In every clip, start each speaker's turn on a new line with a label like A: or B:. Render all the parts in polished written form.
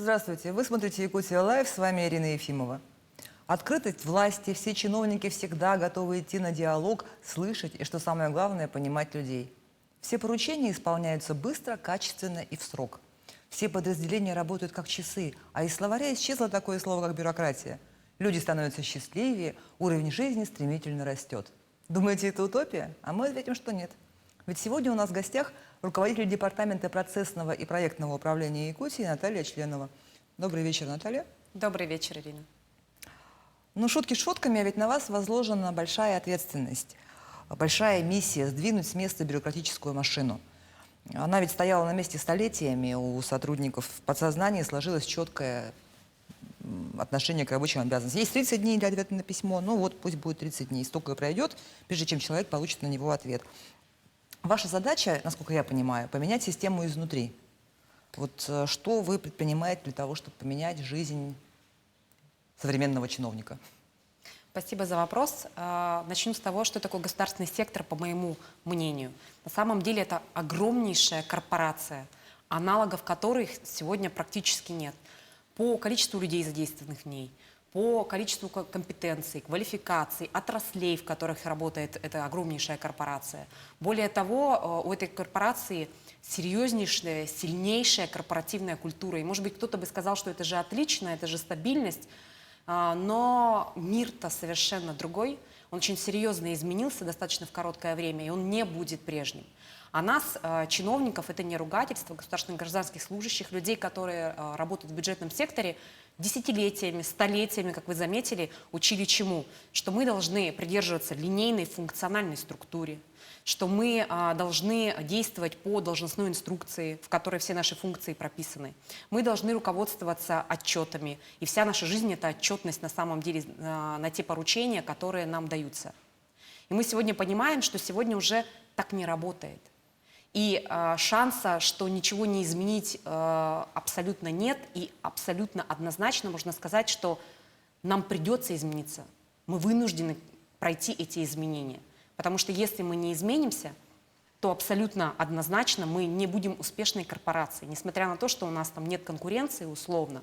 A: Здравствуйте, вы смотрите «Якутия Лайв», с вами Ирина Ефимова. Открытость власти, все чиновники всегда готовы идти на диалог, слышать и, что самое главное, понимать людей. Все поручения исполняются быстро, качественно и в срок. Все подразделения работают как часы, а из словаря исчезло такое слово, как бюрократия. Люди становятся счастливее, уровень жизни стремительно растет. Думаете, это утопия? А мы ответим, что нет. Ведь сегодня у нас в гостях руководитель департамента процессного и проектного управления Якутии Наталья Членова. Добрый вечер, Наталья.
B: Добрый вечер, Ирина.
A: Ну, шутки шутками, а ведь на вас возложена большая ответственность, большая миссия сдвинуть с места бюрократическую машину. Она ведь стояла на месте столетиями, у сотрудников в подсознании сложилось четкое отношение к рабочим обязанностям. Есть 30 дней для ответа на письмо, ну вот пусть будет 30 дней, столько и пройдет, прежде чем человек получит на него ответ. Ваша задача, насколько я понимаю, поменять систему изнутри. Вот что вы предпринимаете для того, чтобы поменять жизнь современного чиновника?
B: Спасибо за вопрос. Начну с того, что такое государственный сектор, по моему мнению. На самом деле это огромнейшая корпорация, аналогов которых сегодня практически нет. По количеству людей, задействованных в ней, по количеству компетенций, квалификаций, отраслей, в которых работает эта огромнейшая корпорация. Более того, у этой корпорации серьезнейшая, сильнейшая корпоративная культура. И, может быть, кто-то бы сказал, что это же отлично, это же стабильность, но мир-то совершенно другой. Он очень серьезно изменился достаточно в короткое время, и он не будет прежним. А нас, чиновников, это не ругательство, государственных гражданских служащих, людей, которые работают в бюджетном секторе, десятилетиями, столетиями, как вы заметили, учили чему? Что мы должны придерживаться линейной функциональной структуре, что мы должны действовать по должностной инструкции, в которой все наши функции прописаны. Мы должны руководствоваться отчетами, и вся наша жизнь – это отчетность на самом деле на те поручения, которые нам даются. И мы сегодня понимаем, что сегодня уже так не работает. И шанса, что ничего не изменить, абсолютно нет. И абсолютно однозначно можно сказать, что нам придется измениться. Мы вынуждены пройти эти изменения. Потому что если мы не изменимся, то абсолютно однозначно мы не будем успешной корпорацией. Несмотря на то, что у нас там нет конкуренции условно.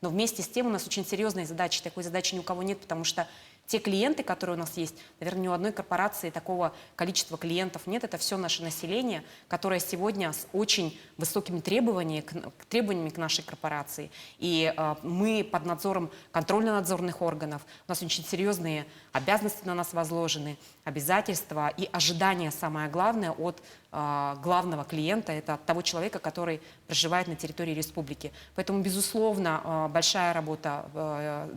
B: Но вместе с тем у нас очень серьезные задачи. Такой задачи ни у кого нет, потому что те клиенты, которые у нас есть, наверное, ни у одной корпорации такого количества клиентов нет. Это все наше население, которое сегодня с очень высокими требованиями к нашей корпорации. И мы под надзором контрольно-надзорных органов. У нас очень серьезные обязанности на нас возложены, обязательства и ожидания, самое главное, от главного клиента, это от того человека, который проживает на территории республики. Поэтому, безусловно, большая работа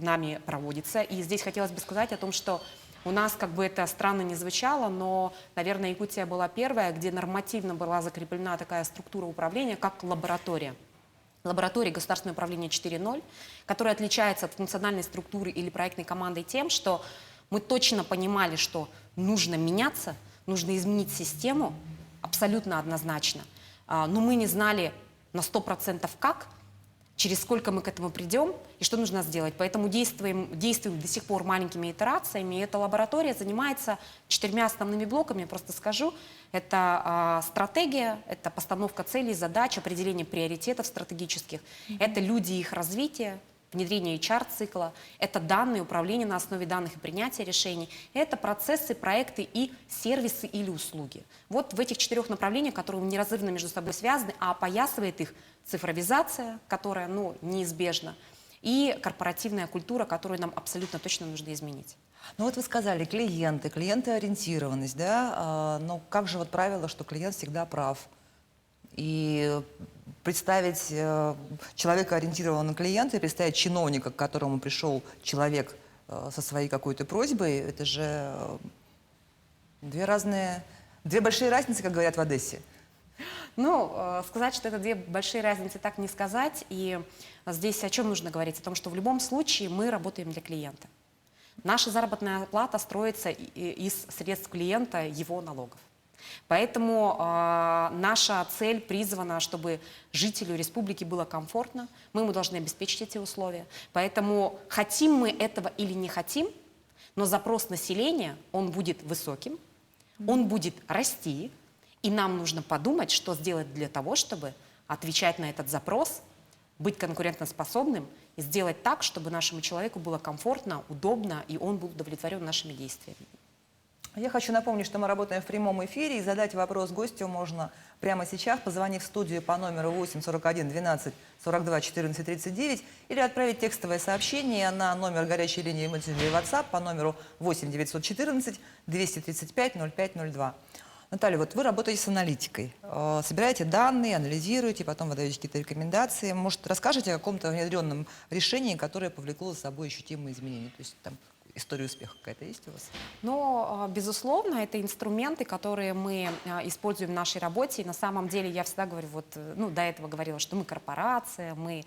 B: нами проводится. И здесь хотелось бы сказать о том, что у нас, как бы это странно не звучало, но, наверное, Якутия была первая, где нормативно была закреплена такая структура управления, как лаборатория. Лаборатория государственного управления 4.0, которая отличается от функциональной структуры или проектной команды тем, что мы точно понимали, что нужно меняться, нужно изменить систему, абсолютно однозначно. Но мы не знали на 100% как, через сколько мы к этому придем и что нужно сделать. Поэтому действуем до сих пор маленькими итерациями. И эта лаборатория занимается 4 основными блоками, я просто скажу. Это стратегия, это постановка целей, задач, определение приоритетов стратегических. Это люди и их развитие, внедрение HR-цикла, это данные, управление на основе данных и принятие решений, это процессы, проекты и сервисы или услуги. Вот в этих 4 направлениях, которые неразрывно между собой связаны, а опоясывает их цифровизация, которая неизбежна, и корпоративная культура, которую нам абсолютно точно нужно изменить.
A: Ну вот вы сказали, клиентоориентированность, да? Но как же вот правило, что клиент всегда прав? И представить человека, ориентированного на клиента, и представить чиновника, к которому пришел человек со своей какой-то просьбой, это же две большие разницы, как говорят в Одессе.
B: Ну, сказать, что это 2 большие разницы, так не сказать. И здесь о чем нужно говорить? О том, что в любом случае мы работаем для клиента. Наша заработная плата строится из средств клиента, его налогов. Поэтому наша цель призвана, чтобы жителю республики было комфортно. Мы ему должны обеспечить эти условия. Поэтому хотим мы этого или не хотим, но запрос населения, он будет высоким, он будет расти, и нам нужно подумать, что сделать для того, чтобы отвечать на этот запрос быть конкурентоспособным и сделать так, чтобы нашему человеку было комфортно, удобно, и он был удовлетворен нашими действиями.
A: Я хочу напомнить, что мы работаем в прямом эфире, и задать вопрос гостю можно прямо сейчас, позвонив в студию по номеру 8 41 12 42 14 39, или отправить текстовое сообщение на номер горячей линии мессенджера WhatsApp по номеру 8 914 235 0502. Наталья, вот вы работаете с аналитикой, собираете данные, анализируете, потом выдаете какие-то рекомендации. Может, расскажете о каком-то внедренном решении, которое повлекло за собой ощутимые изменения? То есть там история успеха какая-то есть у вас?
B: Но, безусловно, это инструменты, которые мы используем в нашей работе. И на самом деле я всегда говорю, вот, ну, до этого говорила, что мы корпорация, мы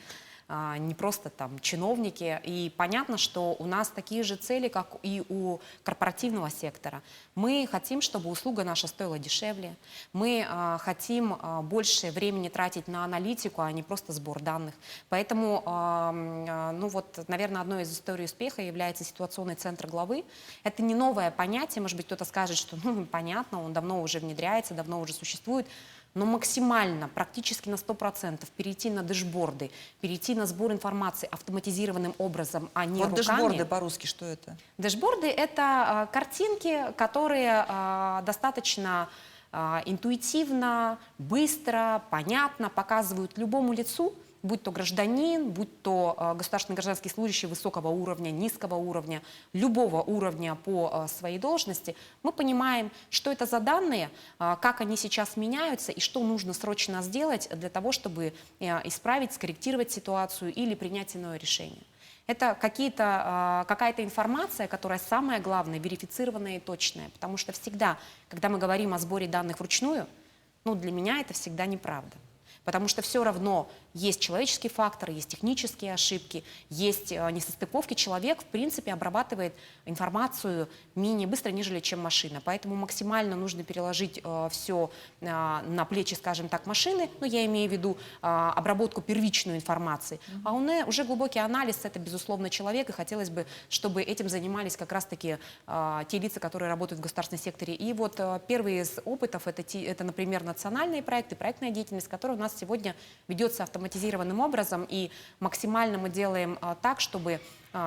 B: не просто там чиновники. И понятно, что у нас такие же цели, как и у корпоративного сектора. Мы хотим, чтобы услуга наша стоила дешевле. Мы хотим больше времени тратить на аналитику, а не просто сбор данных. Поэтому, ну вот, наверное, одной из историй успеха является ситуационный центр главы. Это не новое понятие. Может быть, кто-то скажет, что ну, понятно, он давно уже внедряется, давно уже существует. Но максимально, практически на 100% перейти на дэшборды, перейти на сбор информации автоматизированным образом, а не
A: Вот
B: руками.
A: дэшборды по-русски, что это?
B: Дэшборды — это картинки, которые достаточно интуитивно, быстро, понятно показывают любому лицу, будь то гражданин, будь то государственный гражданский служащий высокого уровня, низкого уровня, любого уровня по своей должности, мы понимаем, что это за данные, как они сейчас меняются и что нужно срочно сделать для того, чтобы исправить, скорректировать ситуацию или принять иное решение. Это какая-то информация, которая самое главное, верифицированная и точная. Потому что всегда, когда мы говорим о сборе данных вручную, ну, для меня это всегда неправда. Потому что все равно есть человеческие факторы, есть технические ошибки, есть несостыковки. Человек, в принципе, обрабатывает информацию менее быстро, нежели чем машина. Поэтому максимально нужно переложить все на плечи, скажем так, машины. Ну, я имею в виду обработку первичной информации. А уже глубокий анализ — это, безусловно, человек. И хотелось бы, чтобы этим занимались как раз-таки те лица, которые работают в государственном секторе. И вот первый из опытов — это, например, национальные проекты, проектная деятельность, которая у нас сегодня ведется автоматизированным образом, и максимально мы делаем так, чтобы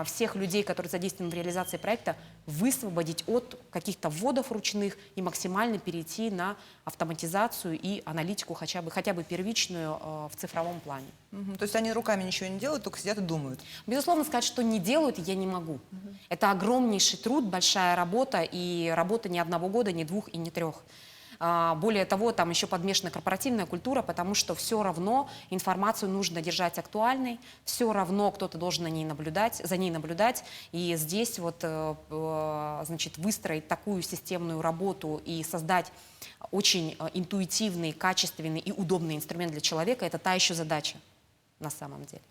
B: всех людей, которые задействованы в реализации проекта, высвободить от каких-то вводов ручных и максимально перейти на автоматизацию и аналитику хотя бы первичную в цифровом плане.
A: То есть они руками ничего не делают, только сидят и думают?
B: Безусловно, сказать, что не делают, я не могу. Это огромнейший труд, большая работа, и работа не одного года, не двух и не трех. Более того, там еще подмешана корпоративная культура, потому что все равно информацию нужно держать актуальной, все равно кто-то должен за ней наблюдать. И здесь вот, значит, выстроить такую системную работу и создать очень интуитивный, качественный и удобный инструмент для человека — это та еще задача на самом деле.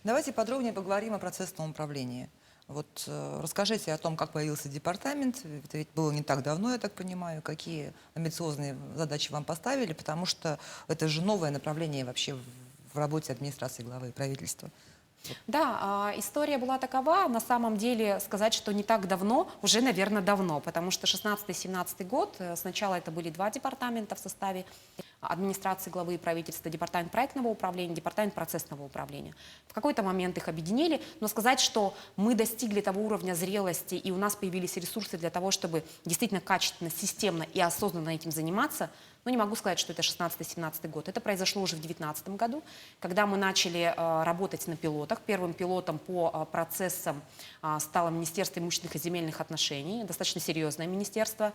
A: Давайте подробнее поговорим о процессном управлении. Вот расскажите о том, как появился департамент. Это ведь было не так давно, я так понимаю. Какие амбициозные задачи вам поставили, потому что это же новое направление вообще в работе администрации главы правительства.
B: Да, история была такова. На самом деле сказать, что не так давно, уже, наверное, давно, потому что 16-17 год, сначала это были два департамента в составе администрации главы правительства: департамент проектного управления, департамент процессного управления. В какой-то момент их объединили, но сказать, что мы достигли того уровня зрелости и у нас появились ресурсы для того, чтобы действительно качественно, системно и осознанно этим заниматься, ну, не могу сказать, что это 16-17 год. Это произошло уже в 2019 году, когда мы начали работать на пилотах. Первым пилотом по процессам стало Министерство имущественных и земельных отношений, достаточно серьезное министерство.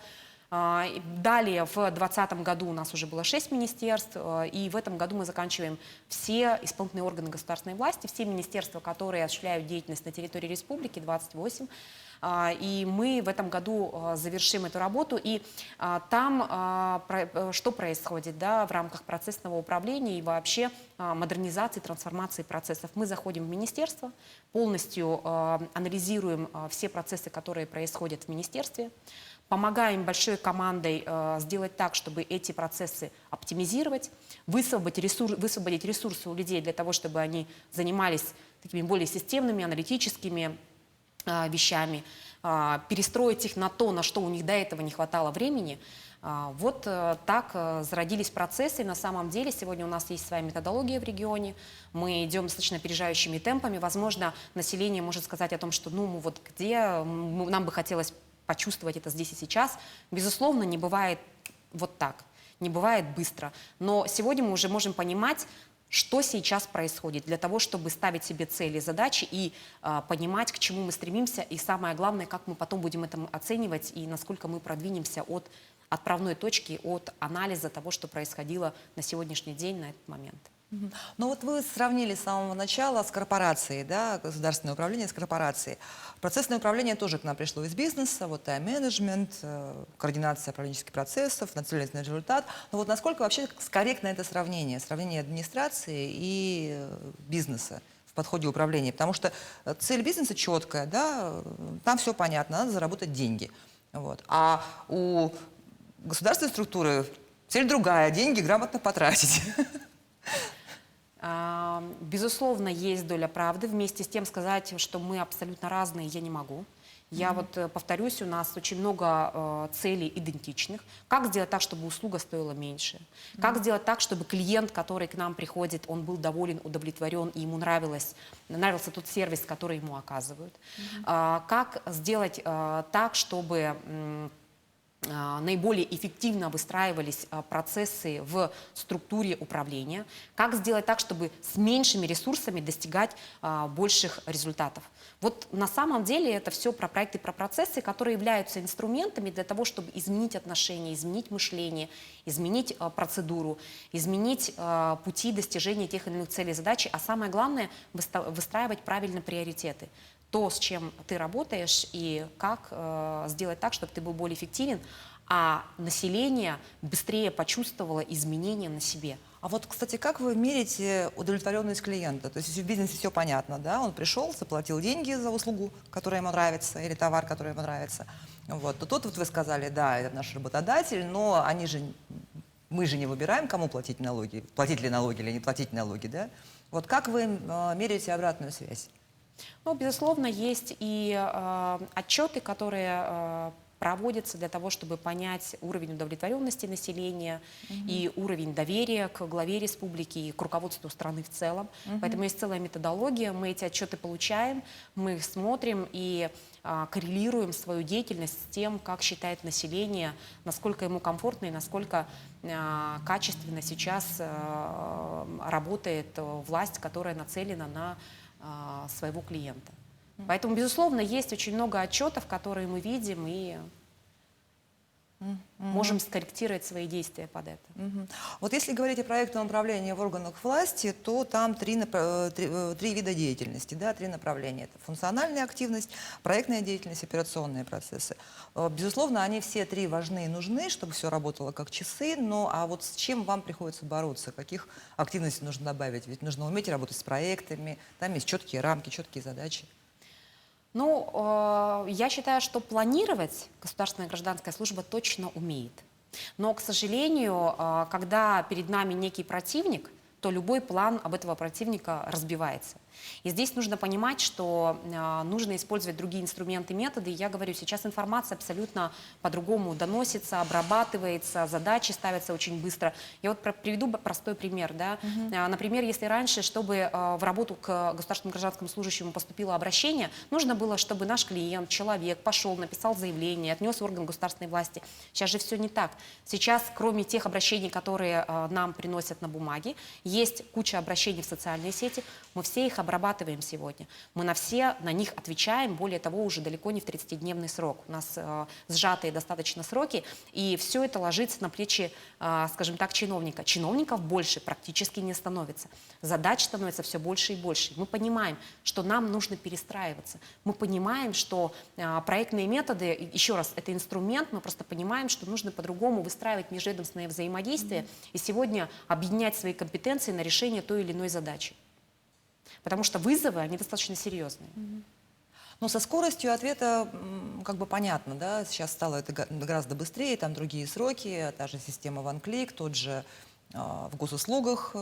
B: Далее, в 2020 году у нас уже было 6 министерств, и в этом году мы заканчиваем все исполнительные органы государственной власти, все министерства, которые осуществляют деятельность на территории республики, 28. И мы в этом году завершим эту работу. И там что происходит, да, в рамках процессного управления и вообще модернизации, трансформации процессов? Мы заходим в министерство, полностью анализируем все процессы, которые происходят в министерстве, помогаем большой командой сделать так, чтобы эти процессы оптимизировать, высвободить ресурсы у людей для того, чтобы они занимались такими более системными, аналитическими вещами. перестроить их на то, на что у них до этого не хватало времени. Вот так зародились процессы. И на самом деле сегодня у нас есть своя методология в регионе. Мы идем достаточно опережающими темпами. Возможно, население может сказать о том, что ну вот где нам бы хотелось почувствовать это здесь и сейчас. Безусловно, не бывает вот так, не бывает быстро. Но сегодня мы уже можем понимать, что сейчас происходит, для того, чтобы ставить себе цели, задачи и понимать, к чему мы стремимся, и самое главное, как мы потом будем это оценивать и насколько мы продвинемся от отправной точки, от анализа того, что происходило на сегодняшний день, на этот момент.
A: Ну вот вы сравнили с самого начала с корпорацией, да, государственное управление с корпорацией. Процессное управление тоже к нам пришло из бизнеса, вот тайм-менеджмент, координация управленческих процессов, нацеленность на результат. Но вот насколько вообще корректно это сравнение администрации и бизнеса в подходе управления? Потому что цель бизнеса четкая, да, там все понятно, надо заработать деньги. Вот. А у государственной структуры цель другая, деньги грамотно потратить.
B: Безусловно, есть доля правды. Вместе с тем сказать, что мы абсолютно разные, я не могу. Я вот повторюсь, у нас очень много целей идентичных. Как сделать так, чтобы услуга стоила меньше? Как сделать так, чтобы клиент, который к нам приходит, он был доволен, удовлетворен, и ему нравился тот сервис, который ему оказывают? Как сделать так, чтобы наиболее эффективно выстраивались процессы в структуре управления, как сделать так, чтобы с меньшими ресурсами достигать больших результатов. Вот на самом деле это все про проекты, про процессы, которые являются инструментами для того, чтобы изменить отношения, изменить мышление, изменить процедуру, изменить пути достижения тех или иных целей и задач, а самое главное – выстраивать правильно приоритеты. То, с чем ты работаешь, и как сделать так, чтобы ты был более эффективен, а население быстрее почувствовало изменения на себе.
A: А вот, кстати, как вы меряете удовлетворенность клиента? То есть если в бизнесе все понятно, да, он пришел, заплатил деньги за услугу, которая ему нравится, или товар, который ему нравится, вот, то тут вот вы сказали, да, это наш работодатель, но мы же не выбираем, кому платить налоги, платить ли налоги или не платить налоги, да? Вот как вы меряете обратную связь?
B: Ну, безусловно, есть и отчеты, которые проводятся для того, чтобы понять уровень удовлетворенности населения и уровень доверия к главе республики и к руководству страны в целом. Поэтому есть целая методология, мы эти отчеты получаем, мы их смотрим и коррелируем свою деятельность с тем, как считает население, насколько ему комфортно и насколько качественно сейчас работает власть, которая нацелена на своего клиента. Поэтому, безусловно, есть очень много отчетов, которые мы видим и можем скорректировать свои действия под это.
A: Вот если говорить о проектном управлении в органах власти, то там три вида деятельности, да, три направления. Это функциональная активность, проектная деятельность, операционные процессы. Безусловно, они все три важны и нужны, чтобы все работало как часы, но а вот с чем вам приходится бороться, каких активностей нужно добавить? Ведь нужно уметь работать с проектами, там есть четкие рамки, четкие задачи.
B: Ну, я считаю, что планировать государственная гражданская служба точно умеет. Но, к сожалению, когда перед нами некий противник, то любой план об этого противника разбивается. И здесь нужно понимать, что нужно использовать другие инструменты, методы. Я говорю, сейчас информация абсолютно по-другому доносится, обрабатывается, задачи ставятся очень быстро. Я вот приведу простой пример. Да? Например, если раньше, чтобы в работу к государственному гражданскому служащему поступило обращение, нужно было, чтобы наш клиент, человек пошел, написал заявление, отнес в орган государственной власти. Сейчас же все не так. Сейчас, кроме тех обращений, которые нам приносят на бумаге, есть куча обращений в социальные сети, мы все их обрабатываем сегодня. Мы на них отвечаем, более того, уже далеко не в 30-дневный срок. У нас сжатые достаточно сроки, и все это ложится на плечи, скажем так, чиновника. Чиновников больше практически не становится. Задач становится все больше и больше. Мы понимаем, что нам нужно перестраиваться. Мы понимаем, что проектные методы, еще раз, это инструмент, мы просто понимаем, что нужно по-другому выстраивать межведомственное взаимодействие и сегодня объединять свои компетенции на решение той или иной задачи. Потому что вызовы, они достаточно серьезные.
A: Но со скоростью ответа как бы понятно, да, сейчас стало это гораздо быстрее, там другие сроки, та же система OneClick, тот же в госуслугах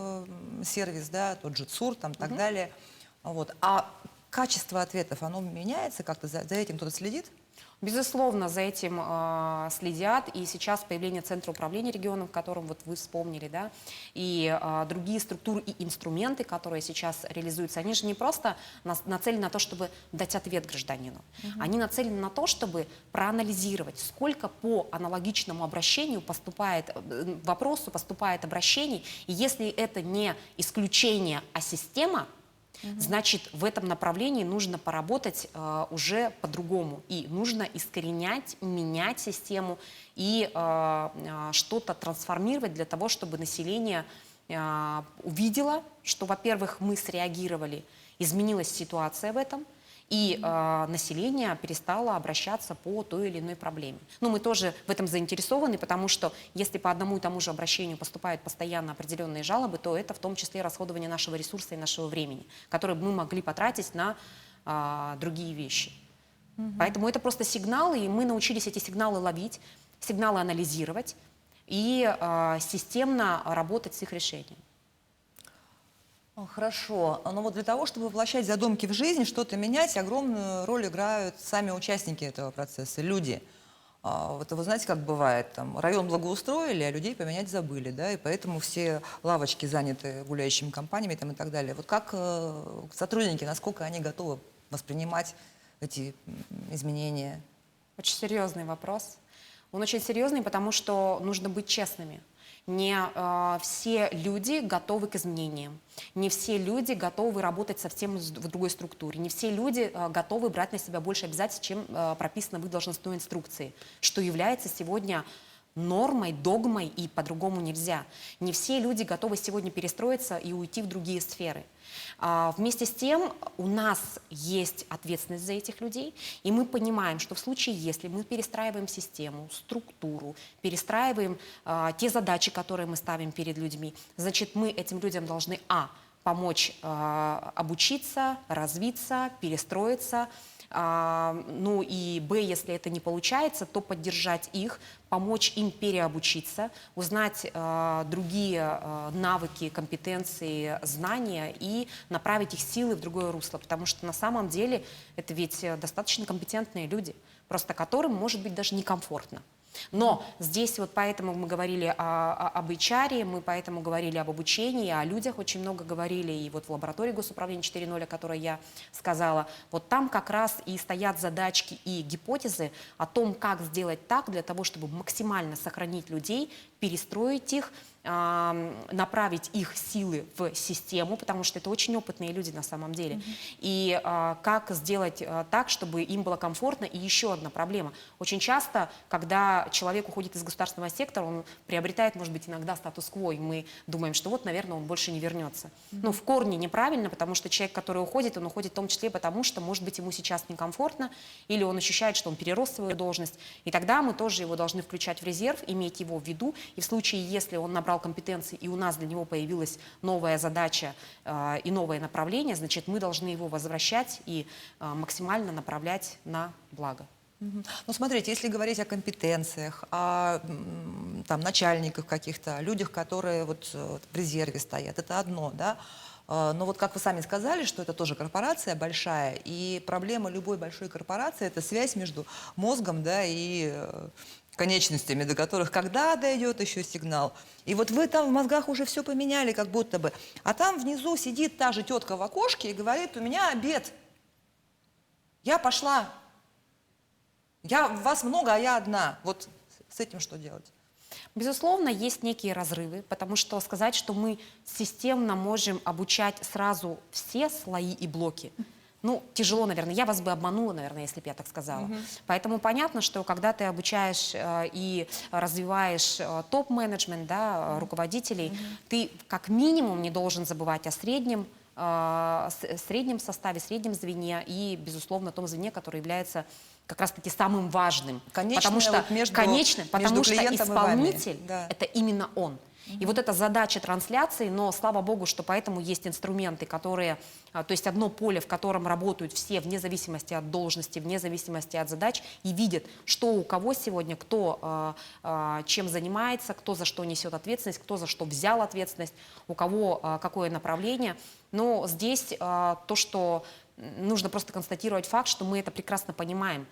A: сервис, да, тот же ЦУР, там, так далее. Вот. А качество ответов, оно меняется как-то, за этим кто-то следит?
B: Безусловно, за этим следят, и сейчас появление Центра управления регионом, в котором вот вы вспомнили, да, и другие структуры и инструменты, которые сейчас реализуются, они же не просто нацелены на то, чтобы дать ответ гражданину, они нацелены на то, чтобы проанализировать, сколько по аналогичному обращению поступает, вопросу поступает обращений, и если это не исключение, а система, значит, в этом направлении нужно поработать уже по-другому. И нужно искоренять, менять систему и что-то трансформировать для того, чтобы население увидело, что, во-первых, мы среагировали, изменилась ситуация в этом, и население перестало обращаться по той или иной проблеме. Но мы тоже в этом заинтересованы, потому что если по одному и тому же обращению поступают постоянно определенные жалобы, то это в том числе расходование нашего ресурса и нашего времени, которое мы могли потратить на другие вещи. Поэтому это просто сигналы, и мы научились эти сигналы ловить, сигналы анализировать и системно работать с их решением.
A: Хорошо. Но вот для того, чтобы воплощать задумки в жизнь, что-то менять, огромную роль играют сами участники этого процесса, люди. Вот вы знаете, как бывает, там, район благоустроили, а людей поменять забыли, да, и поэтому все лавочки заняты гуляющими компаниями там, и так далее. Вот как сотрудники, насколько они готовы воспринимать эти изменения?
B: Очень серьезный вопрос. Он очень серьезный, потому что нужно быть честными. Не все люди готовы к изменениям, не все люди готовы работать совсем в другой структуре, не все люди готовы брать на себя больше обязательств, чем прописано в их должностной инструкции, что является сегодня нормой, догмой, и по-другому нельзя. Не все люди готовы сегодня перестроиться и уйти в другие сферы. Вместе с тем у нас есть ответственность за этих людей, и мы понимаем, что в случае, если мы перестраиваем систему, структуру, перестраиваем те задачи, которые мы ставим перед людьми, значит, мы этим людям должны помочь обучиться, развиться, перестроиться, ну и если это не получается, то поддержать их, помочь им переобучиться, узнать другие навыки, компетенции, знания и направить их силы в другое русло. Потому что на самом деле это ведь достаточно компетентные люди, просто которым может быть даже некомфортно. Но здесь вот поэтому мы говорили об HR, мы поэтому говорили об обучении, о людях очень много говорили, и вот в лаборатории госуправления 4.0, о которой я сказала, вот там как раз и стоят задачки и гипотезы о том, как сделать так, для того, чтобы максимально сохранить людей, перестроить их, направить их силы в систему, потому что это очень опытные люди на самом деле. И как сделать так, чтобы им было комфортно. И еще одна проблема. Очень часто, когда человек уходит из государственного сектора, он приобретает, может быть, иногда статус-кво, и мы думаем, что вот, наверное, он больше не вернется. Но в корне неправильно, потому что человек, который уходит, он уходит в том числе потому, что, может быть, ему сейчас некомфортно, или он ощущает, что он перерос свою должность. И тогда мы тоже его должны включать в резерв, иметь его в виду. И в случае, если он набрал компетенции, и у нас для него появилась новая задача и новое направление, значит, мы должны его возвращать и максимально направлять на благо.
A: Ну, смотрите, если говорить о компетенциях, о там, начальниках каких-то, о людях, которые вот в резерве стоят, это одно, да? Но вот как вы сами сказали, что это тоже корпорация большая, и проблема любой большой корпорации – это связь между мозгом, да, и конечностями, до которых когда дойдет еще сигнал. И вот вы там в мозгах уже все поменяли, как будто бы. А там внизу сидит та же тетка в окошке и говорит: у меня обед. Я пошла. Вас много, а я одна. Вот с этим что делать?
B: Безусловно, есть некие разрывы, потому что сказать, что мы системно можем обучать сразу все слои и блоки, ну, тяжело, наверное. Я вас бы обманула, наверное, если бы я так сказала. Поэтому понятно, что когда ты обучаешь и развиваешь топ-менеджмент, да, руководителей, ты как минимум не должен забывать о среднем составе, среднем звене и, безусловно, том звене, которое является как раз-таки самым важным. Потому что, потому что исполнитель – это именно он. И вот эта задача трансляции, но слава богу, что поэтому есть инструменты, которые, то есть одно поле, в котором работают все вне зависимости от должности, вне зависимости от задач, и видят, что у кого сегодня, кто чем занимается, кто за что несет ответственность, кто за что взял ответственность, у кого какое направление. Но здесь то, что нужно просто констатировать факт, что мы это прекрасно понимаем.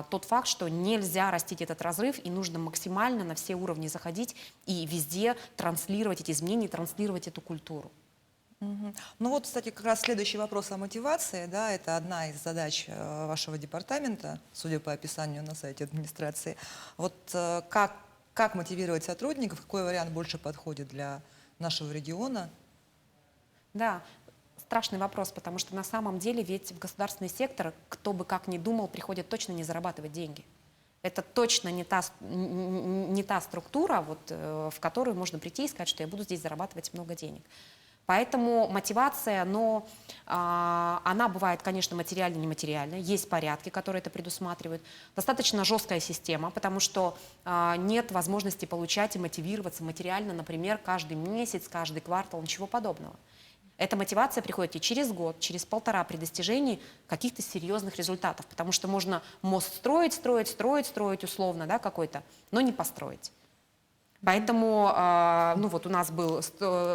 B: Тот факт, что нельзя растить этот разрыв, и нужно максимально на все уровни заходить и везде транслировать эти изменения, транслировать эту культуру.
A: Ну вот, кстати, как раз следующий вопрос о мотивации, да, это одна из задач вашего департамента, судя по описанию на сайте администрации. Вот как мотивировать сотрудников, какой вариант больше подходит для нашего региона?
B: Да, страшный вопрос, потому что на самом деле ведь в государственный сектор, кто бы как ни думал, приходит точно не зарабатывать деньги. Это точно не та структура, вот, в которую можно прийти и сказать, что я буду здесь зарабатывать много денег. Поэтому мотивация, она бывает, конечно, материальной, нематериальной. Есть порядки, которые это предусматривают. Достаточно жесткая система, потому что нет возможности получать и мотивироваться материально, например, каждый месяц, каждый квартал, ничего подобного. Эта мотивация приходит и через год, через полтора при достижении каких-то серьезных результатов, потому что можно мост строить условно, да, какой-то, но не построить. Поэтому, ну вот у нас был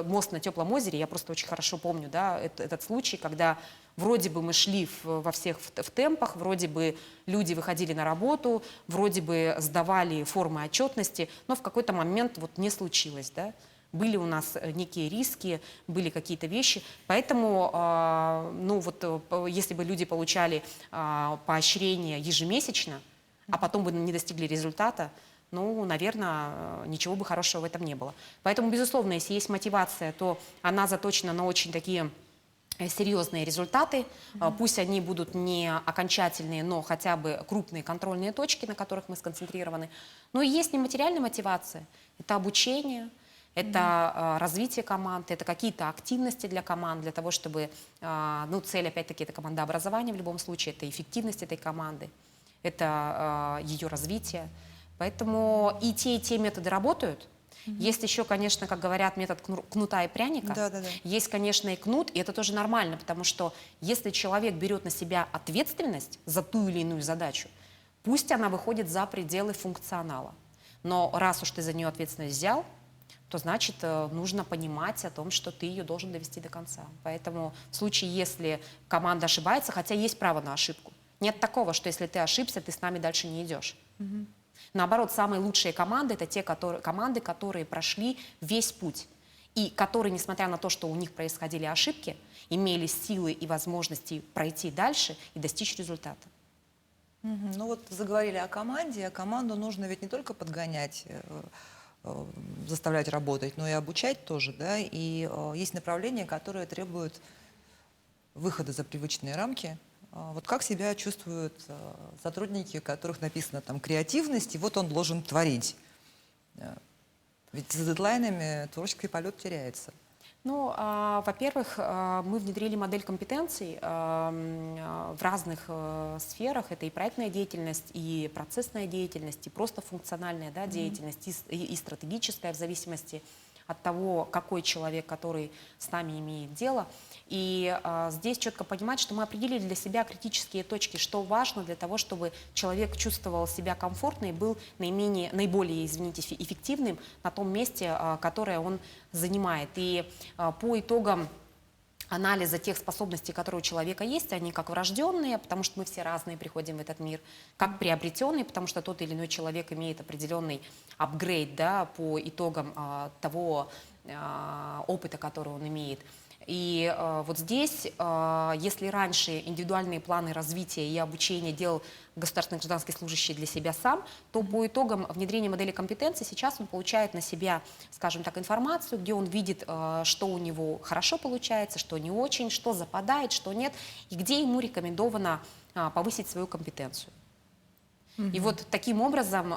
B: мост на Теплом озере, я просто очень хорошо помню, да, этот случай, когда вроде бы мы шли во всех в темпах, вроде бы люди выходили на работу, вроде бы сдавали формы отчетности, но в какой-то момент вот не случилось, да. Были у нас некие риски, были какие-то вещи, поэтому, ну вот, если бы люди получали поощрение ежемесячно, а потом бы не достигли результата, ну, наверное, ничего бы хорошего в этом не было. Поэтому, безусловно, если есть мотивация, то она заточена на очень такие серьезные результаты. Пусть они будут не окончательные, но хотя бы крупные контрольные точки, на которых мы сконцентрированы. Но и есть нематериальная мотивация. Это обучение, это развитие команды, это какие-то активности для команд, для того, чтобы, ну, цель, опять-таки, это командообразование в любом случае, это эффективность этой команды, это ее развитие. Поэтому и те методы работают. Есть еще, конечно, как говорят, метод кнута и пряника.
A: Да.
B: Есть, конечно, и кнут, и это тоже нормально, потому что если человек берет на себя ответственность за ту или иную задачу, пусть она выходит за пределы функционала. Но раз уж ты за нее ответственность взял, то значит нужно понимать о том, что ты ее должен довести до конца. Поэтому в случае, если команда ошибается, хотя есть право на ошибку, нет такого, что если ты ошибся, ты с нами дальше не идешь. Наоборот, самые лучшие команды — это те команды, которые прошли весь путь. И которые, несмотря на то, что у них происходили ошибки, имели силы и возможности пройти дальше и достичь результата.
A: Ну вот заговорили о команде, а команду нужно ведь не только подгонять, заставлять работать, но и обучать тоже, да, и есть направления, которые требуют выхода за привычные рамки. Вот как себя чувствуют сотрудники, у которых написано там креативность, и вот он должен творить? Ведь за дедлайнами творческий полет теряется.
B: Ну, во-первых, мы внедрили модель компетенций в разных сферах. Это и проектная деятельность, и процессная деятельность, и просто функциональная, да, деятельность, и стратегическая, в зависимости от того, какой человек, который с нами имеет дело. И здесь четко понимать, что мы определили для себя критические точки, что важно для того, чтобы человек чувствовал себя комфортно и был наиболее, извините, эффективным на том месте, которое он занимает. И по итогам анализа тех способностей, которые у человека есть, они как врожденные, потому что мы все разные приходим в этот мир, как приобретенные, потому что тот или иной человек имеет определенный апгрейд, да, по итогам того опыта, который он имеет. И вот здесь, если раньше индивидуальные планы развития и обучения делал государственный гражданский служащий для себя сам, то по итогам внедрения модели компетенций сейчас он получает на себя, скажем так, информацию, где он видит, что у него хорошо получается, что не очень, что западает, что нет, и где ему рекомендовано повысить свою компетенцию. И вот таким образом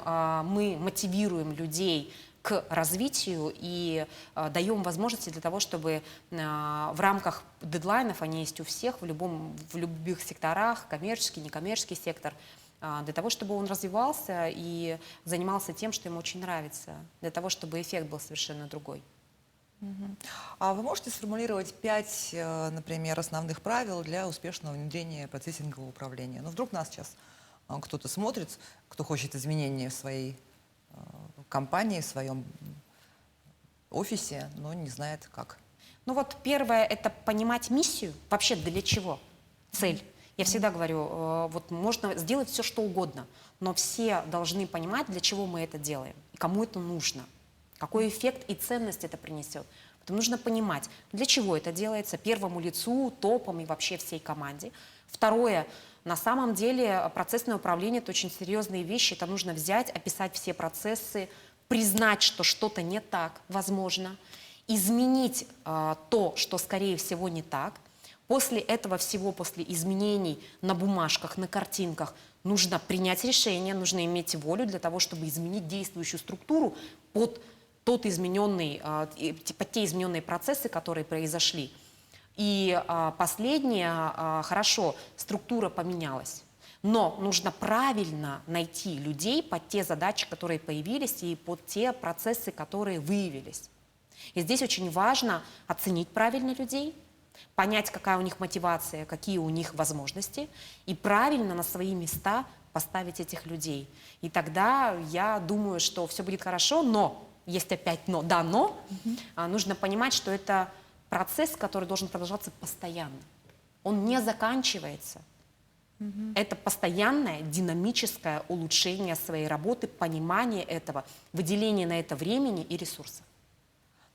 B: мы мотивируем людей к развитию и даем возможности для того, чтобы в рамках дедлайнов, они есть у всех, в любых секторах, коммерческий, некоммерческий сектор, для того, чтобы он развивался и занимался тем, что ему очень нравится, для того, чтобы эффект был совершенно другой.
A: А вы можете сформулировать 5, например, основных правил для успешного внедрения процессингового управления? Ну, вдруг нас сейчас кто-то смотрит, кто хочет изменения в своей компании, в своем офисе, но не знает как.
B: Ну вот первое — это понимать миссию, вообще для чего. цель. Я всегда говорю, вот можно сделать все, что угодно, но все должны понимать, для чего мы это делаем, и кому это нужно, какой эффект и ценность это принесет. Поэтому нужно понимать, для чего это делается первому лицу, топам и вообще всей команде. Второе, на самом деле процессное управление – это очень серьезные вещи, это нужно взять, описать все процессы, признать, что что-то не так, возможно, изменить то, что, скорее всего, не так. После этого всего, после изменений на бумажках, на картинках, нужно принять решение, нужно иметь волю для того, чтобы изменить действующую структуру под под те измененные процессы, которые произошли. И последнее, хорошо, структура поменялась. Но нужно правильно найти людей под те задачи, которые появились, и под те процессы, которые выявились. И здесь очень важно оценить правильно людей, понять, какая у них мотивация, какие у них возможности, и правильно на свои места поставить этих людей. И тогда я думаю, что все будет хорошо, но, есть опять но, да, но, нужно понимать, что это процесс, который должен продолжаться постоянно. Он не заканчивается. Это постоянное динамическое улучшение своей работы, понимание этого, выделение на это времени и ресурсов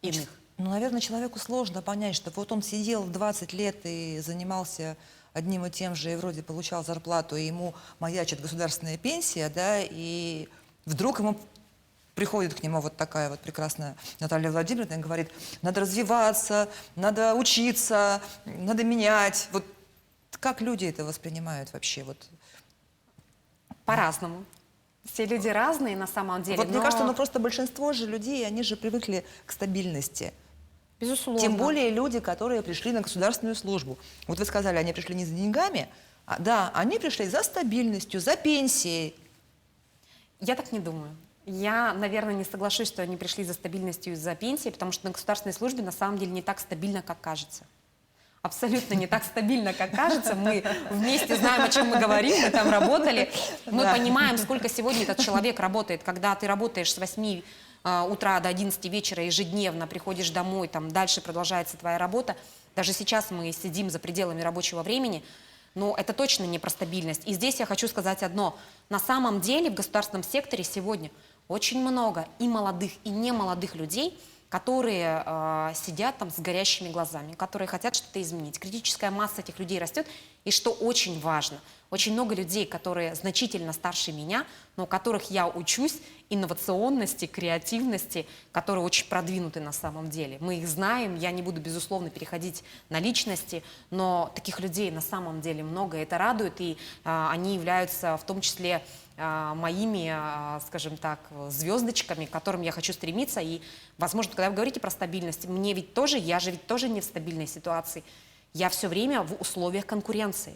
B: иных.
A: Ну, наверное, человеку сложно понять, что вот он сидел 20 лет и занимался одним и тем же, и вроде получал зарплату, и ему маячит государственная пенсия, да, и вдруг ему приходит к нему вот такая вот прекрасная Наталья Владимировна и говорит: надо развиваться, надо учиться, надо менять. Вот как люди это воспринимают вообще? Вот.
B: По-разному. Все люди разные на самом деле.
A: Вот мне кажется, ну просто большинство же людей, они же привыкли к стабильности.
B: Безусловно.
A: Тем более люди, которые пришли на государственную службу. Вот вы сказали, они пришли не за деньгами, да, они пришли за стабильностью, за пенсией.
B: Я так не думаю. Я, наверное, не соглашусь, что они пришли за стабильностью и за пенсией, потому что на государственной службе на самом деле не так стабильно, как кажется. Абсолютно не так стабильно, как кажется. Мы вместе знаем, о чем мы говорим, мы там работали. Мы понимаем, сколько сегодня этот человек работает. Когда ты работаешь с 8 утра до 11 вечера ежедневно, приходишь домой, там дальше продолжается твоя работа. Даже сейчас мы сидим за пределами рабочего времени, но это точно не про стабильность. И здесь я хочу сказать одно. На самом деле в государственном секторе сегодня очень много и молодых, и немолодых людей, которые сидят там с горящими глазами, которые хотят что-то изменить. Критическая масса этих людей растет. И что очень важно, очень много людей, которые значительно старше меня, но у которых я учусь инновационности, креативности, которые очень продвинуты на самом деле. Мы их знаем, я не буду, безусловно, переходить на личности, но таких людей на самом деле много, это радует, и они являются в том числе моими, скажем так, звездочками, к которым я хочу стремиться. И, возможно, когда вы говорите про стабильность, мне ведь тоже, я же ведь тоже не в стабильной ситуации. Я все время в условиях конкуренции.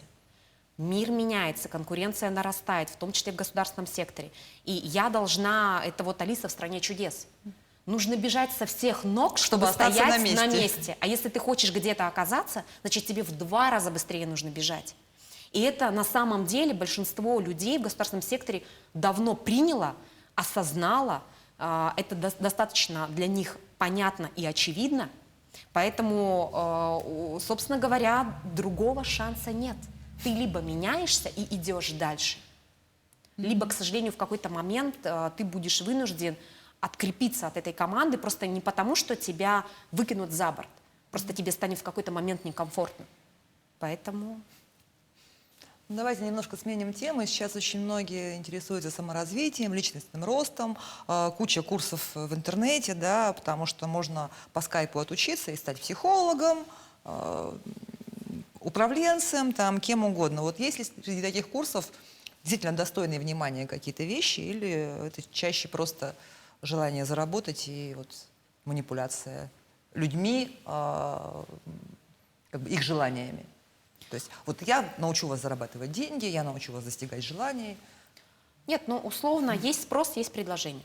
B: Мир меняется, конкуренция нарастает, в том числе в государственном секторе. И я должна, это вот Алиса в «Стране чудес». Нужно бежать со всех ног, чтобы стоять на месте. А если ты хочешь где-то оказаться, значит, тебе в 2 раза быстрее нужно бежать. И это на самом деле большинство людей в государственном секторе давно приняло, осознало. Это достаточно для них понятно и очевидно. Поэтому, собственно говоря, другого шанса нет. Ты либо меняешься и идешь дальше, либо, к сожалению, в какой-то момент ты будешь вынужден открепиться от этой команды просто не потому, что тебя выкинут за борт, просто тебе станет в какой-то момент некомфортно. Поэтому...
A: Давайте немножко сменим тему. Сейчас очень многие интересуются саморазвитием, личностным ростом, куча курсов в интернете, да, потому что можно по скайпу отучиться и стать психологом, управленцем, там, кем угодно. Вот есть ли среди таких курсов действительно достойные внимания какие-то вещи, или это чаще просто желание заработать и вот манипуляция людьми, как бы их желаниями? То есть вот я научу вас зарабатывать деньги, я научу вас достигать желаний.
B: Нет, ну условно есть спрос, есть предложение.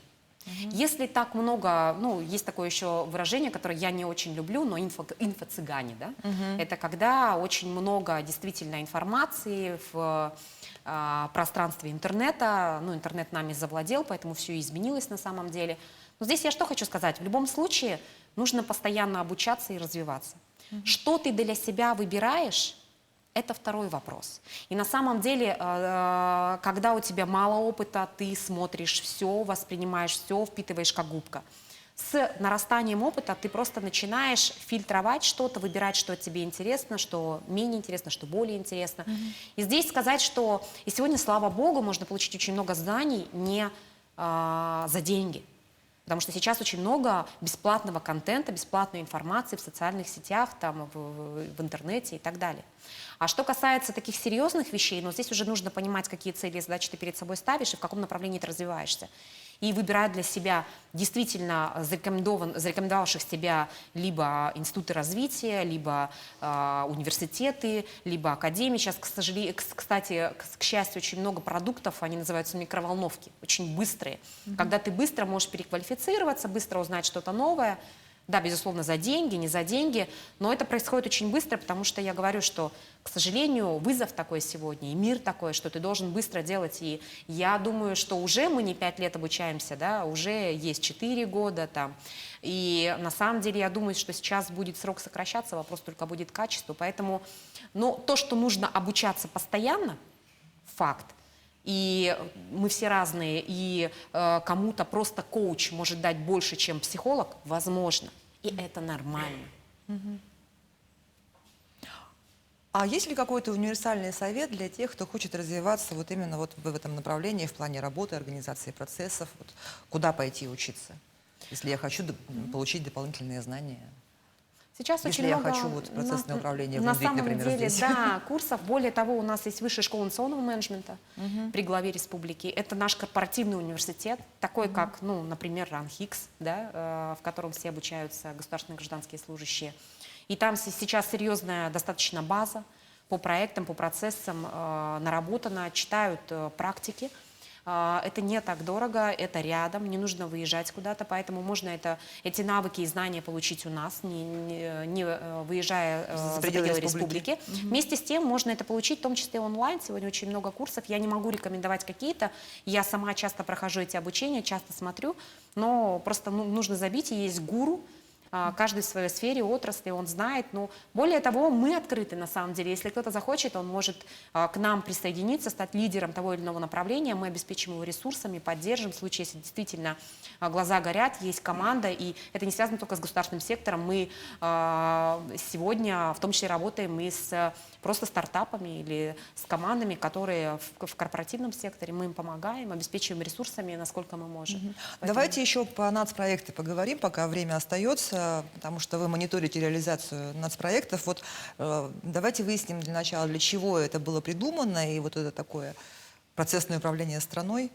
B: Если так много, ну есть такое еще выражение, которое я не очень люблю, но инфо-цыгане, да? Это когда очень много действительно информации в пространстве интернета, ну интернет нами завладел, поэтому все изменилось на самом деле. Но здесь я что хочу сказать, в любом случае нужно постоянно обучаться и развиваться. Что ты для себя выбираешь, Это второй вопрос. И на самом деле, когда у тебя мало опыта, ты смотришь все, воспринимаешь все, впитываешь как губка. С нарастанием опыта ты просто начинаешь фильтровать что-то, выбирать, что тебе интересно, что менее интересно, что более интересно. И здесь сказать, что и сегодня, слава богу, можно получить очень много знаний не за деньги. Потому что сейчас очень много бесплатного контента, бесплатной информации в социальных сетях, там, в интернете и так далее. А что касается таких серьезных вещей, но здесь уже нужно понимать, какие цели и задачи ты перед собой ставишь и в каком направлении ты развиваешься. И выбирать для себя действительно зарекомендовавших себя либо институты развития, либо университеты, либо академии. Сейчас, кстати, к счастью, очень много продуктов, они называются микроволновки, очень быстрые. Когда ты быстро можешь переквалифицироваться, быстро узнать что-то новое. Да, безусловно, за деньги, не за деньги, но это происходит очень быстро, потому что я говорю, что, к сожалению, вызов такой сегодня, и мир такой, что ты должен быстро делать. И я думаю, что уже мы не 5 лет обучаемся, да, уже есть 4 года там. И на самом деле я думаю, что сейчас будет срок сокращаться, вопрос только будет качество. Поэтому, но то, что нужно обучаться постоянно, факт. И мы все разные, и кому-то просто коуч может дать больше, чем психолог, возможно. И это нормально.
A: А есть ли какой-то универсальный совет для тех, кто хочет развиваться вот именно вот в этом направлении, в плане работы, организации процессов? Вот куда пойти учиться, если я хочу получить дополнительные знания?
B: Сейчас
A: Если
B: очень
A: я
B: много
A: хочу вот процессное управление
B: на
A: внедрить,
B: самом
A: например,
B: деле,
A: здесь.
B: да, курсов. Более того, у нас есть Высшая школа инновационного менеджмента при главе республики. Это наш корпоративный университет, такой как, ну, например, РАНХИКС, да, в котором все обучаются государственные гражданские служащие. И там сейчас серьезная достаточно база по проектам, по процессам наработана, читают практики. Это не так дорого, это рядом, не нужно выезжать куда-то, поэтому можно эти навыки и знания получить у нас, не выезжая за пределы республики. Вместе с тем можно это получить, в том числе онлайн. Сегодня очень много курсов, я не могу рекомендовать какие-то, я сама часто прохожу эти обучения, часто смотрю, но просто нужно забить, и есть гуру. Каждый в своей сфере, отрасли, он знает. Но более того, мы открыты на самом деле. Если кто-то захочет, он может к нам присоединиться, стать лидером того или иного направления. Мы обеспечим его ресурсами, поддержим. В случае, если действительно глаза горят, есть команда. И это не связано только с государственным сектором. Мы сегодня в том числе работаем и с просто стартапами или с командами, которые в корпоративном секторе. Мы им помогаем, обеспечиваем ресурсами, насколько мы можем. Поэтому...
A: Давайте еще по нацпроекты поговорим, пока время остается, потому что вы мониторите реализацию нацпроектов. Вот давайте выясним для начала, для чего это было придумано, и вот это такое процессное управление страной.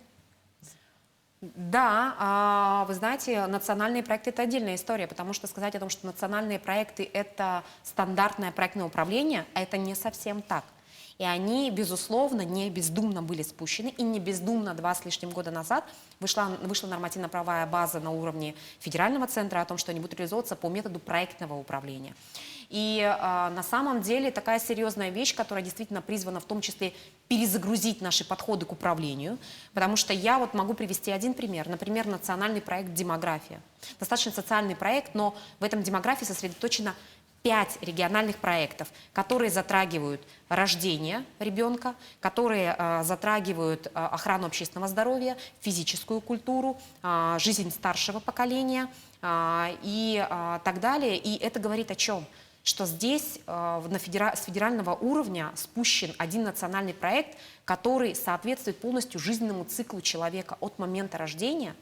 B: Да, вы знаете, национальные проекты — это отдельная история, потому что сказать о том, что национальные проекты — это стандартное проектное управление, это не совсем так. И они, безусловно, не бездумно были спущены, и не бездумно 2 с лишним года назад вышла нормативно-правовая база на уровне федерального центра о том, что они будут реализовываться по методу проектного управления. И на самом деле такая серьезная вещь, которая действительно призвана в том числе перезагрузить наши подходы к управлению, потому что я вот могу привести один пример. Например, национальный проект «Демография». Достаточно социальный проект, но в этом демографии сосредоточено 5 региональных проектов, которые затрагивают рождение ребенка, которые затрагивают охрану общественного здоровья, физическую культуру, жизнь старшего поколения и так далее. И это говорит о чем? Что здесь с федерального уровня спущен один национальный проект, который соответствует полностью жизненному циклу человека от момента рождения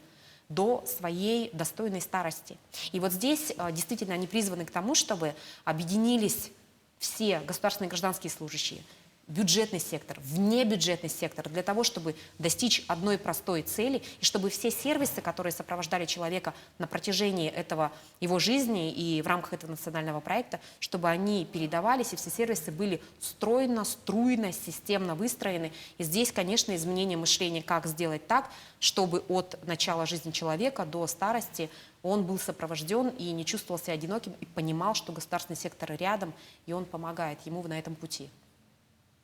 B: до своей достойной старости. И вот здесь действительно они призваны к тому, чтобы объединились все государственные гражданские служащие, бюджетный сектор, внебюджетный сектор, для того, чтобы достичь одной простой цели, и чтобы все сервисы, которые сопровождали человека на протяжении его жизни и в рамках этого национального проекта, чтобы они передавались, и все сервисы были стройно, струйно, системно выстроены. И здесь, конечно, изменение мышления, как сделать так, чтобы от начала жизни человека до старости он был сопровожден и не чувствовал себя одиноким, и понимал, что государственный сектор рядом, и он помогает ему на этом пути.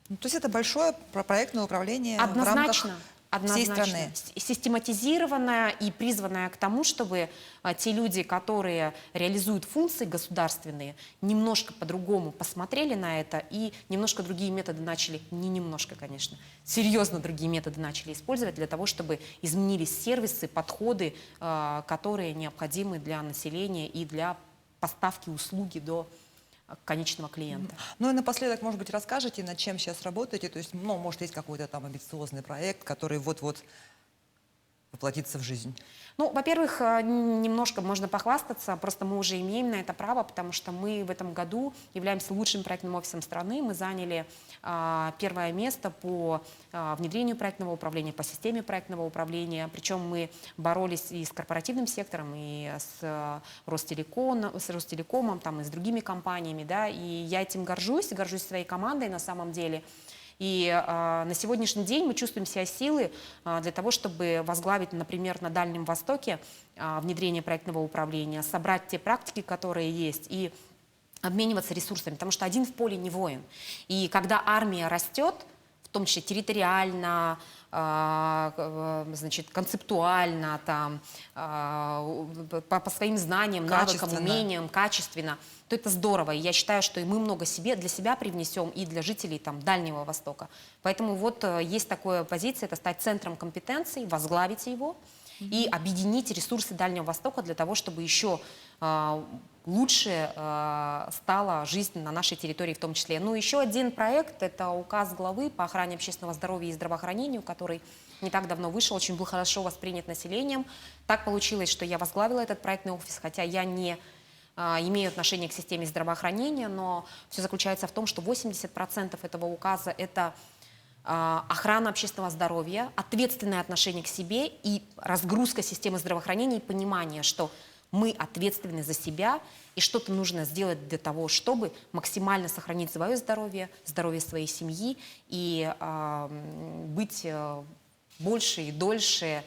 A: Ну, то есть это большое проектное управление
B: Однозначно. Однозначно.
A: страны.
B: Систематизированная и призванная к тому, чтобы те люди, которые реализуют функции государственные, немножко по-другому посмотрели на это и немножко другие методы начали, не немножко, конечно, серьезно другие методы начали использовать для того, чтобы изменились сервисы, подходы, которые необходимы для населения и для поставки услуги до конечного клиента.
A: Ну и напоследок, может быть, расскажете, над чем сейчас работаете? То есть, ну, может, есть какой-то там амбициозный проект, который вот-вот воплотится в жизнь?
B: Ну, во-первых, немножко можно похвастаться, просто мы уже имеем на это право, потому что мы в этом году являемся лучшим проектным офисом страны. Мы заняли первое место по внедрению проектного управления, по системе проектного управления. Причем мы боролись и с корпоративным сектором, и с Ростелекомом, там, и с другими компаниями. Да, и я этим горжусь своей командой на самом деле. И на сегодняшний день мы чувствуем себя силы для того, чтобы возглавить, например, на Дальнем Востоке внедрение проектного управления, собрать те практики, которые есть, и обмениваться ресурсами, потому что один в поле не воин. И когда армия растет, в том числе территориально, значит, концептуально, там, по своим знаниям, навыкам, умениям, качественно, то это здорово. И я считаю, что и мы много для себя привнесем и для жителей там, Дальнего Востока. Поэтому вот есть такая позиция, это стать центром компетенций, возглавить его и объединить ресурсы Дальнего Востока для того, чтобы еще лучше стала жизнь на нашей территории в том числе. Ну, еще один проект – это указ главы по охране общественного здоровья и здравоохранению, который не так давно вышел, очень был хорошо воспринят населением. Так получилось, что я возглавила этот проектный офис, хотя я не имею отношение к системе здравоохранения, но все заключается в том, что 80% этого указа – это охрана общественного здоровья, ответственное отношение к себе и разгрузка системы здравоохранения и понимание, что мы ответственны за себя, и что-то нужно сделать для того, чтобы максимально сохранить свое здоровье, здоровье своей семьи и быть больше и дольше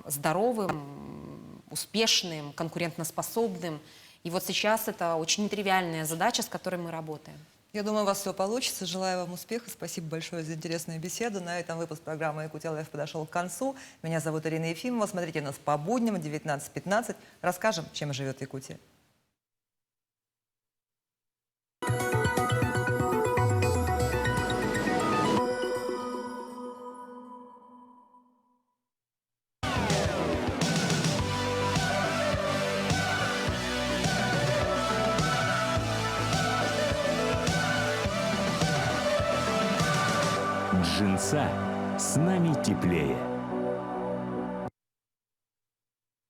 B: здоровым, успешным, конкурентоспособным. И вот сейчас это очень нетривиальная задача, с которой мы работаем.
A: Я думаю, у вас все получится. Желаю вам успеха. Спасибо большое за интересную беседу. На этом выпуск программы «Якутия Лайф» подошел к концу. Меня зовут Ирина Ефимова. Смотрите нас по будням в 19:15. Расскажем, чем живет Якутия.
C: Джинса с нами теплее.